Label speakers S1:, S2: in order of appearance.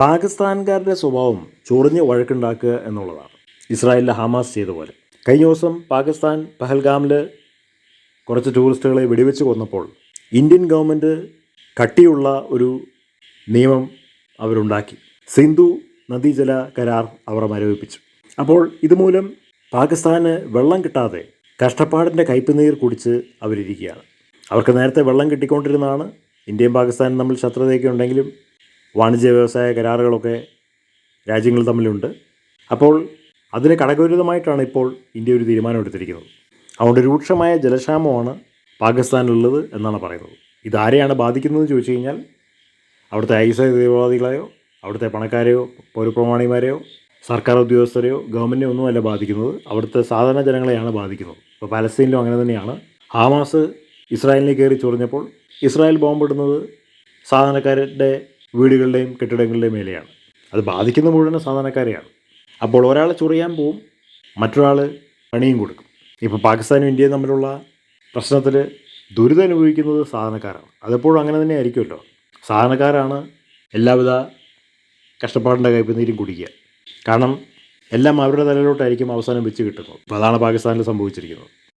S1: പാകിസ്ഥാൻകാരുടെ സ്വഭാവം ചൊറിഞ്ഞ് വഴക്കുണ്ടാക്കുക എന്നുള്ളതാണ്. ഇസ്രായേലിലെ ഹമാസ് ചെയ്ത പോലെ. കഴിഞ്ഞ ദിവസം പാകിസ്ഥാൻ പഹൽഗാമിൽ കുറച്ച് ടൂറിസ്റ്റുകളെ വെടിവെച്ച് കൊന്നപ്പോൾ ഇന്ത്യൻ ഗവൺമെൻറ് കട്ടിയുള്ള ഒരു നിയമം അവരുണ്ടാക്കി. സിന്ധു നദീജല കരാർ അവർ മരവിപ്പിച്ചു. അപ്പോൾ ഇതുമൂലം പാകിസ്ഥാന് വെള്ളം കിട്ടാതെ കഷ്ടപ്പാടിൻ്റെ കയ്പുനീർ കുടിച്ച് അവരിയ്ക്കുകയാണ്. അവർക്ക് നേരത്തെ വെള്ളം കിട്ടിക്കൊണ്ടിരുന്നതാണ്. ഇന്ത്യയും പാകിസ്ഥാനും തമ്മിൽ ശത്രുതയൊക്കെ ഉണ്ടെങ്കിലും വാണിജ്യ വ്യവസായ കരാറുകളൊക്കെ രാജ്യങ്ങൾ തമ്മിലുണ്ട്. അപ്പോൾ അതിന് കടകവിരുദ്ധമായിട്ടാണ് ഇപ്പോൾ ഇന്ത്യ ഒരു തീരുമാനമെടുത്തിരിക്കുന്നത്. അതുകൊണ്ട് രൂക്ഷമായ ജലക്ഷാമമാണ് പാകിസ്ഥാനിലുള്ളത് എന്നാണ് പറയുന്നത്. ഇതാരെയാണ് ബാധിക്കുന്നതെന്ന് ചോദിച്ചു കഴിഞ്ഞാൽ അവിടുത്തെ ഐഎസ്ഐ തീവ്രവാദികളെയോ അവിടുത്തെ പണക്കാരെയോ പൗരപ്രമാണിമാരെയോ സർക്കാർ ഉദ്യോഗസ്ഥരെയോ ഗവൺമെൻറ്റിനെ ഒന്നുമല്ല ബാധിക്കുന്നത്, അവിടുത്തെ സാധാരണ ജനങ്ങളെയാണ് ബാധിക്കുന്നത്. ഇപ്പോൾ പാലസ്തീനിലും അങ്ങനെ തന്നെയാണ്. ഹമാസ് ഇസ്രായേലിലേക്ക് കയറി ചൊറിഞ്ഞപ്പോൾ ഇസ്രായേൽ ബോംബിടുന്നത് സാധാരണക്കാരുടെ വീടുകളുടെയും കെട്ടിടങ്ങളുടെയും മേലെയാണ്. അത് ബാധിക്കുന്ന മുഴുവൻ സാധാരണക്കാരെയാണ്. അപ്പോൾ ഒരാൾ ചൊറിയാൻ പോവും, മറ്റൊരാൾ പണിയും കൊടുക്കും. ഇപ്പോൾ പാകിസ്ഥാനും ഇന്ത്യയും തമ്മിലുള്ള പ്രശ്നത്തിൽ ദുരിതം അനുഭവിക്കുന്നത് സാധാരണക്കാരാണ്. അതെപ്പോഴും അങ്ങനെ തന്നെ ആയിരിക്കുമല്ലോ. സാധാരണക്കാരാണ് എല്ലാവിധ കഷ്ടപ്പാടിൻ്റെ കയ്പുനീരും കുടിക്കുക. കാരണം എല്ലാം അവരുടെ തലയിലോട്ടായിരിക്കും അവസാനം വെച്ച് കിട്ടുന്നത്. അപ്പോൾ അതാണ് പാകിസ്ഥാനിൽ സംഭവിച്ചിരിക്കുന്നത്.